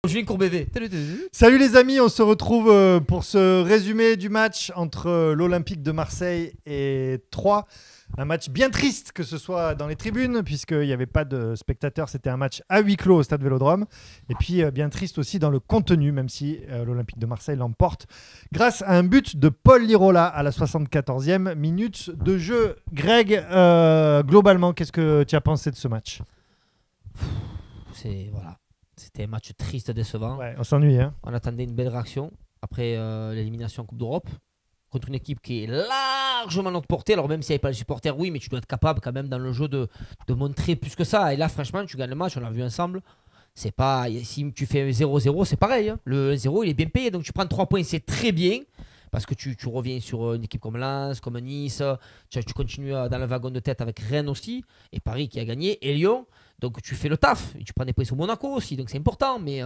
Julien Courbet. Salut les amis, on se retrouve pour ce résumé du match entre l'Olympique de Marseille et Troyes. Un match bien triste que ce soit dans les tribunes puisqu'il n'y avait pas de spectateurs, c'était un match à huis clos au Stade Vélodrome. Et puis bien triste aussi dans le contenu, même si l'Olympique de Marseille l'emporte grâce à un but de Paul Lirola à la 74e minute de jeu. Greg, globalement, qu'est-ce que tu as pensé de ce match ? C'était un match triste, décevant. Ouais, on s'ennuie. Hein. On attendait une belle réaction après l'élimination en Coupe d'Europe contre une équipe qui est largement notre portée. Alors même s'il n'y avait pas les supporters, oui, mais tu dois être capable quand même dans le jeu de montrer plus que ça. Et là, franchement, tu gagnes le match, on l'a vu ensemble. C'est pas, si tu fais 0-0, c'est pareil. Hein. Le 1-0, il est bien payé. Donc tu prends 3 points, c'est très bien. Parce que tu reviens sur une équipe comme Lens, comme Nice. Tu continues dans le wagon de tête avec Rennes aussi. Et Paris qui a gagné. Et Lyon. Donc tu fais le taf. Et tu prends des points sur Monaco aussi. Donc c'est important. Mais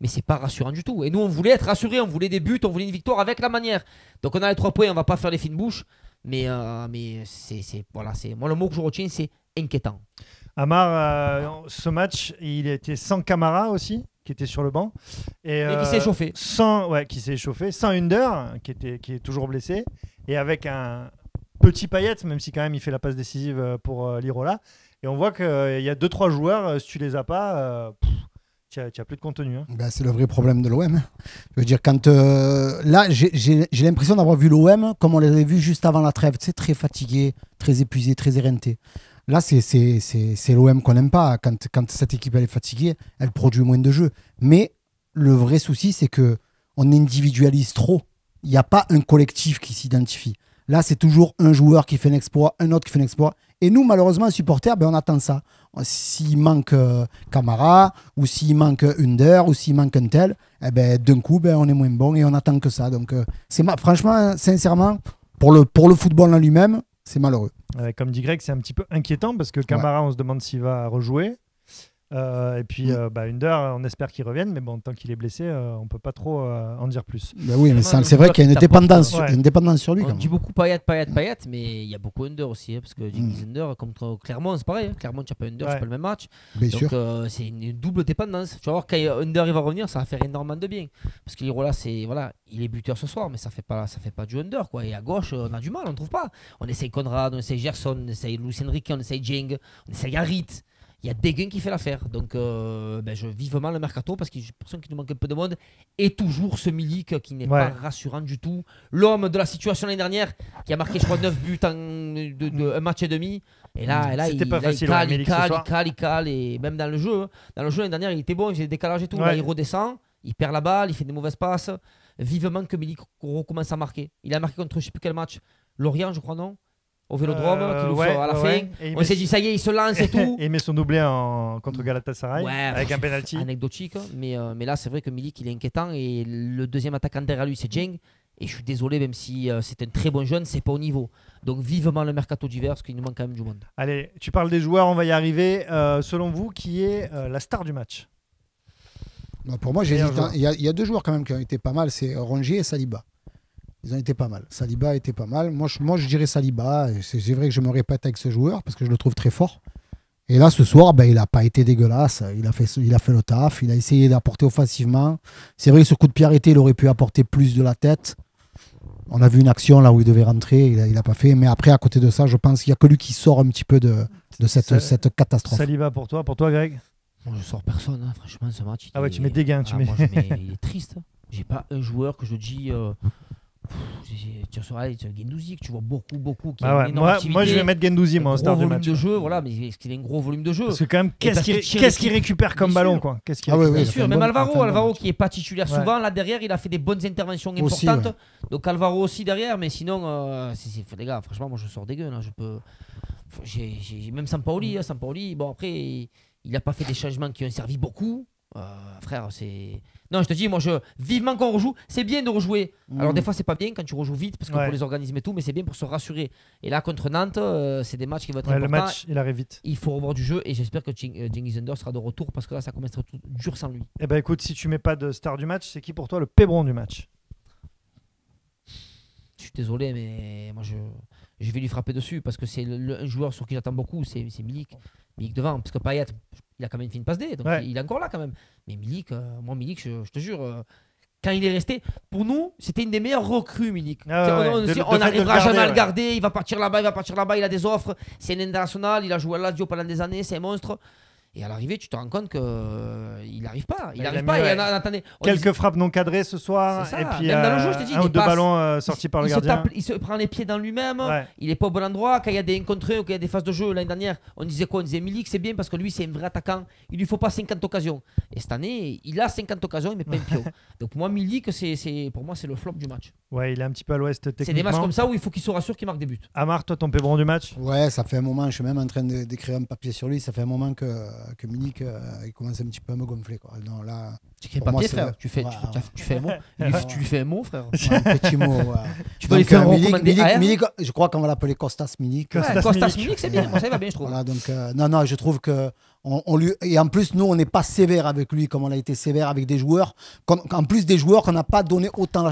c'est pas rassurant du tout. Et nous, on voulait être rassurés. On voulait des buts. On voulait une victoire avec la manière. Donc on a les 3 points. On va pas faire les fines bouches. Mais moi, le mot que je retiens, c'est inquiétant. Amar, ce match, il était sans Camara aussi, qui était sur le banc. Et qui s'est échauffé. Qui s'est échauffé. Sans Under, qui est toujours blessé. Et avec un petit Payet, même si quand même il fait la passe décisive pour Lirola. Et on voit qu'il y a 2-3 joueurs, si tu les as pas, tu n'as plus de contenu. Hein. Ben, c'est le vrai problème de l'OM. Je veux dire, là, j'ai l'impression d'avoir vu l'OM comme on l'avait vu juste avant la trêve. Tu sais, très fatigué, très épuisé, très éreinté. Là, c'est l'OM qu'on n'aime pas. Quand cette équipe elle est fatiguée, elle produit moins de jeux. Mais le vrai souci, c'est qu'on individualise trop. Il n'y a pas un collectif qui s'identifie. Là, c'est toujours un joueur qui fait un exploit, un autre qui fait un exploit. Et nous, malheureusement, supporters, on attend ça. S'il manque Camara, ou s'il manque Under, ou s'il manque un tel, d'un coup, on est moins bon et on attend que ça. Donc, franchement, sincèrement, pour le football en lui-même, c'est malheureux. Comme dit Greg, c'est un petit peu inquiétant parce que Camara, on se demande s'il va rejouer. Et puis Under, on espère qu'il revienne, mais bon, tant qu'il est blessé, on peut pas trop en dire plus. Ben oui, mais c'est vrai qu'il y a une dépendance sur lui. On dit beaucoup Payet, mais il y a beaucoup Under aussi, parce que Cengiz Under contre Clermont, c'est pareil. Clermont, tu n'as pas Under, c'est pas le même match. Bien donc c'est une double dépendance. Tu vas voir quand Under il va revenir, ça va faire énormément de bien. Parce que Lirola, il est buteur ce soir, mais ça fait pas du Under, quoi. Et à gauche, on a du mal, on ne trouve pas. On essaye Conrad, on essaye Gerson, on essaye Luis Enrique, on essaye Dieng, on essaye Harit. Il y a Degen qui fait l'affaire. Donc, je vivement le mercato parce que j'ai l'impression qu'il nous manque un peu de monde. Et toujours ce Milik qui n'est pas rassurant du tout. L'homme de la situation l'année dernière qui a marqué, je crois, 9 buts en un match et demi. Et là, il cale. Et même dans le jeu l'année dernière, il était bon, il faisait des décalages et tout. Là, il redescend, il perd la balle, il fait des mauvaises passes. Vivement que Milik recommence à marquer. Il a marqué contre je ne sais plus quel match. Lorient, je crois, non ? Au Vélodrome, qui nous sort à la fin. On s'est dit, ça y est, il se lance et tout. Et il met son doublé contre Galatasaray avec un penalty. Anecdotique, mais là, c'est vrai que Milik, il est inquiétant. Et le deuxième attaquant derrière lui, c'est Dieng. Et je suis désolé, même si c'est un très bon jeune, c'est pas au niveau. Donc vivement le mercato d'hiver, parce qu'il nous manque quand même du monde. Allez, tu parles des joueurs, on va y arriver. Selon vous, qui est la star du match ? Pour moi, j'hésite. Il y a 2 joueurs quand même qui ont été pas mal, c'est Rongier et Saliba. Ils ont été pas mal. Saliba était pas mal. Moi, je dirais Saliba. C'est vrai que je me répète avec ce joueur parce que je le trouve très fort. Et là, ce soir, il n'a pas été dégueulasse. Il a fait le taf. Il a essayé d'apporter offensivement. C'est vrai que ce coup de pied arrêté, il aurait pu apporter plus de la tête. On a vu une action là où il devait rentrer. Il n'a pas fait. Mais après, à côté de ça, je pense qu'il n'y a que lui qui sort un petit peu de cette catastrophe. Saliba pour toi Greg ? Moi, je sors personne. Hein. Franchement, ce match. Tu mets des gains. Il est triste. J'ai pas un joueur que je dis. Tu vois Guendouzi que tu vois beaucoup qui a une énorme activité. Moi je vais mettre Guendouzi en star du match. De jeu, voilà, mais est-ce qu'il a un gros volume de jeu? Parce que quand même qu'est-ce qu'il récupère comme ballon quoi. Qu'est-ce qu'il Bien sûr, même Alvaro qui est pas titulaire souvent là derrière, il a fait des bonnes interventions importantes. Donc Alvaro aussi derrière, mais sinon les gars, franchement moi je sors dégueu là, j'ai même Sampaoli, bon après il a pas fait des changements qui ont servi beaucoup. Frère, c'est. Non, je te dis, moi, vivement qu'on rejoue. C'est bien de rejouer. Alors, des fois, c'est pas bien quand tu rejoues vite parce que pour les organismes et tout, mais c'est bien pour se rassurer. Et là, contre Nantes, c'est des matchs qui vont être importants. Le match, il arrive vite. Il faut revoir du jeu et j'espère que Cengiz Under sera de retour parce que là, ça commence à être dur sans lui. Eh ben, écoute, si tu mets pas de star du match, c'est qui pour toi le pébron du match? Je suis désolé, mais moi, je vais lui frapper dessus parce que c'est un joueur sur qui j'attends beaucoup. C'est Milik devant. Parce que Payet, Il a quand même fait une passe D, donc Ouais. il est encore là quand même. Mais Milik, je te jure, quand il est resté, pour nous, c'était une des meilleures recrues, Milik. Ah ouais, On ouais. se dit, De on fait de n'arrivera le jamais à le garder, garder, il va partir là-bas, il a des offres. C'est un international, il a joué à Lazio pendant des années, c'est un monstre. Et à l'arrivée, tu te rends compte qu'il n'arrive pas. Il Bah, n'arrive il a pas. mis, Et ouais. attendez, Quelques frappes non cadrées ce soir. C'est ça. Et puis Même dans le jeu, je te dis, un ou il deux passe. ballons sortis par le gardien. Il se prend les pieds dans lui-même. Ouais. Il n'est pas au bon endroit. Quand il y a des 1 contre 1 ou qu'il y a des phases de jeu, l'année dernière, on disait quoi? On disait Milik, c'est bien parce que lui, c'est un vrai attaquant. Il lui faut pas 50 occasions. Et cette année, il a 50 occasions, il met pas un pion. Donc pour moi, Milik, pour moi, c'est le flop du match. Ouais, il est un petit peu à l'ouest techniquement. C'est des matchs comme ça où il faut qu'il soit sûr qu'il marque des buts. Amar, toi, ton pébron du match? Ouais, ça fait un moment, je suis même en train d'écrire un papier sur lui, ça fait un moment que Milik il commence un petit peu à me gonfler. Quoi. Non, là, Tu écris un Pour moi, papier, c'est- frère. Tu fais un mot. Tu lui fais un mot, frère. ouais, un petit mot. Ouais. Tu vas lui faire recommander AR. Milik, je crois qu'on va l'appeler Costas Milik. Costas Ouais, Costas Milik. Milik, c'est bien. Moi, ça il va bien, je trouve. Voilà, donc, non, je trouve que. On lui... Et en plus, nous, on n'est pas sévère avec lui comme on a été sévère avec des joueurs. En plus, des joueurs qu'on n'a pas donné autant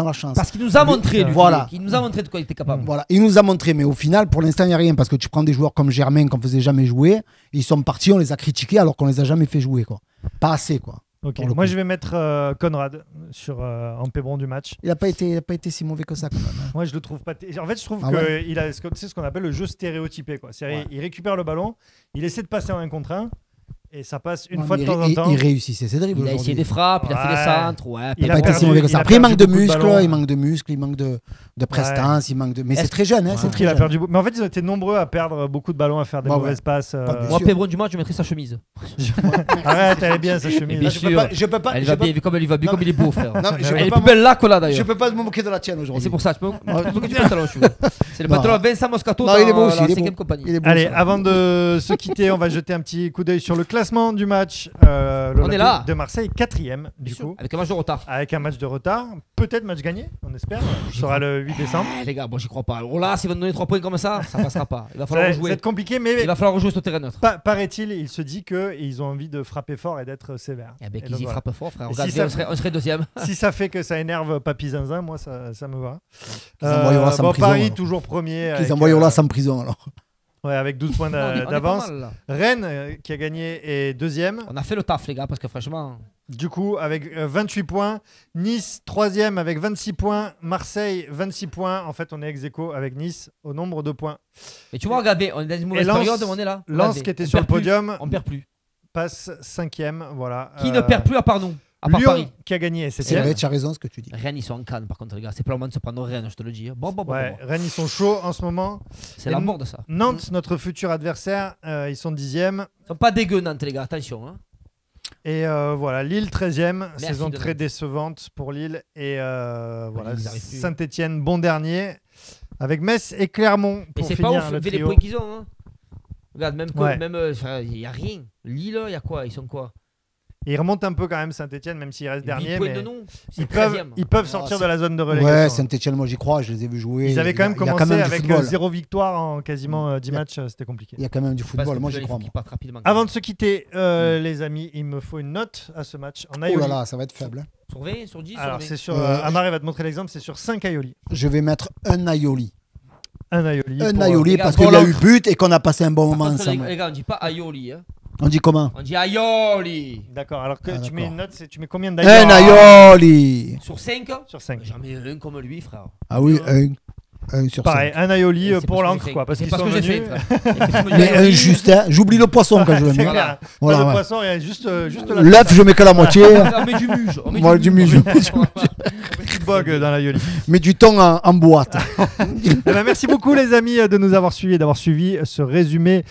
la chance. Parce qu'il nous a montré, lui. Voilà. Il nous a montré de quoi il était capable. Voilà, il nous a montré, mais au final, pour l'instant, il n'y a rien. Parce que tu prends des joueurs comme Germain qu'on ne faisait jamais jouer, ils sont partis, on les a critiqués alors qu'on les a jamais fait jouer. Quoi. Pas assez, quoi. Ok. Pour le Moi, coup. je vais mettre Conrad en pébron du match. Il n'a pas été si mauvais que ça, quand même. Hein. Moi, je le trouve pas. En fait, je trouve Ah qu'il a ce qu'on appelle le jeu stéréotypé. Quoi. C'est-à-dire, Ouais. il récupère le ballon, il essaie de passer en 1 contre 1, et ça passe une Ouais, fois mais de temps en temps. Il réussissait ses dribbles. Il a essayé des aujourd'hui. frappes, il a fait des Ouais. centres. Ouais, Il Il a n'a pas été perdu- si mauvais que il ça. a Après, il perdu manque de beaucoup de muscles, ballons. il manque de prestance, il manque de. Mais c'est très jeune, hein, c'est Je trouve très qu'il a jeune. perdu. Mais en fait, ils ont été nombreux à perdre beaucoup de ballons, à faire des Ouais, mauvaises ouais. passes. Pas de Moi, sûr. Pébron du match, je mettrais sa chemise. Arrête, elle est bien sa Et chemise. bien Je sûr. peux pas- je peux pas. Elle je va peux bien, vu comme elle va bien, Non, comme il est beau, frère. Non, mais je Elle peux est pas plus belle là que là, Je d'ailleurs. peux pas me moquer de la tienne Et aujourd'hui. c'est pour ça, tu peux moquer du pantalon, si tu veux. C'est le Non. pantalon Vincent Moscato Non, dans il est beau aussi, la il est 5ème beau. compagnie. Il est beau, Allez, ça. avant de se quitter, on va jeter un petit coup d'œil sur le classement du match. L'Olympique là. de Marseille, 4e, du Bien sûr, coup. avec un match de retard. Avec un match de retard. Peut-être match gagné, on espère. Ce sera le 8 décembre. Eh, les gars, moi j'y crois pas. Oh là, s'ils vont nous donner 3 points comme ça passera pas. Il va Ça falloir va rejouer. être compliqué, mais Il va falloir rejouer sur terrain neutre. paraît-il, il se dit qu'ils ont envie de frapper fort et d'être sévères. Eh ben, Et qu'ils donc, y voilà. frappent fort, frère. Et Regarde, si on ça- serait deuxième. Si ça fait que ça énerve Papy Zinzin, moi ça me va. Qu'ils envoient Yolas en prison, Paris alors. toujours premier. Qu'ils avec, envoient Yolas en prison alors. ouais, avec 12 points Non, on est pas d'avance. mal, là. Rennes qui a gagné est 2e. On a fait le taf, les gars, parce que franchement. Du coup, avec 28 points. Nice 3e avec 26 points. Marseille 26 points. En fait, on est ex-aequo avec Nice au nombre de points. Mais tu vois, regardez, on est dans une mauvaise Lens- période, on est là. Lens Regardez, qui était on sur le perd plus. podium On perd plus. passe 5e. Voilà. Qui ne perd plus à part nous, à part Lyon Paris. qui a gagné est C'est 7e. vrai, tu as raison ce que tu dis. Rennes, ils sont en canne, par contre, les gars. C'est pas le moment de se prendre Rennes, je te le dis. Bon. Ouais, Rennes, ils sont chauds en ce moment. C'est Et la mort de ça. Nantes, notre futur adversaire, ils sont 10e. Ils sont pas dégueux, Nantes, les gars, attention. Hein. Et voilà, Lille 13e, Merci saison de très Nantes. décevante pour Lille. Et voilà, Lille, ils arrivent plus. Saint-Etienne, bon dernier. Avec Metz et Clermont Et pour c'est pas finir ouf, le vu les trio. points qu'ils ont. Hein. Regarde, même, Ouais. il y a rien. Lille, il y a quoi? Ils sont quoi? Et ils remontent un peu quand même Saint-Etienne, même s'ils restent 8 derniers. points Mais de nous. C'est ils le peuvent, 13e. ils peuvent Ah, sortir c'est- de la zone de relégation. Ouais, Saint-Etienne, moi j'y crois, je les ai vus jouer. Ils avaient quand même Il y a commencé du avec football. 0 victoire en quasiment 10 Il y a- matchs, c'était compliqué. Il y a quand même du Parce football, que moi déjà, j'y il crois. faut moi. qu'ils partent rapidement. Avant de se quitter, les amis, il me faut une note à ce match en Oh Aioli. là là, ça va être faible. Hein. Sur 20, sur 10, Alors, sur c'est 20. sur. Euh, Amar va te montrer l'exemple, c'est sur 5 Aioli. Je vais mettre un Aioli. Un Aioli. Un pour, Aioli les gars, parce pour qu'il a eu l'encre. but et qu'on a passé un bon Par moment contre, ensemble. les gars, on dit pas Aioli. Hein. On dit comment? On dit Aioli. D'accord, alors que Ah, tu mets d'accord. une note, tu mets combien Un d'Aioli Aioli. Sur 5? Sur 5. J'en mets un comme lui, frère. Ah oui, un sur Pareil, 5. un Aioli Et c'est pour parce que l'encre, j'ai quoi. fait. Parce C'est qu'ils parce sont que j'ai venus. fait, frère. Mais un juste, hein. J'oublie le poisson quand je le C'est mets. clair. Voilà. Pas Voilà, de ouais. poisson, il y a juste la L'œuf, je mets que la moitié. On met du muge. On met Moi, du muge. petite bog dans l'Aioli. Mais du thon en boîte. Eh ben, merci beaucoup les amis de nous avoir suivis et d'avoir suivi ce résumé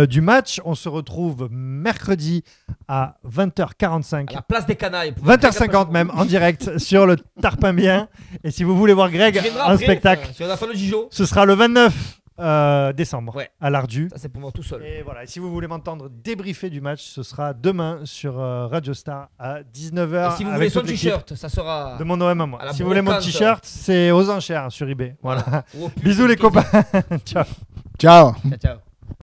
du match. On se retrouve mercredi à 20h45. À la place des canailles. 20h50 même en direct sur le Tarpimbien. Et si vous voulez voir Greg en spectacle, Si on a fait le Gijo. ce sera le 29 décembre Ouais. à l'Ardu. Ça, c'est pour moi tout seul. Et voilà, et si vous voulez m'entendre débriefer du match, ce sera demain sur Radio Star à 19h. Et si vous avec voulez son toute l'équipe t-shirt, ça sera. de mon OM à moi. à la Si vous voulez mon brocante. t-shirt, c'est aux enchères sur eBay. Voilà. Au plus Bisous les compliqué. copains. Ciao. Ciao. Ciao, ciao.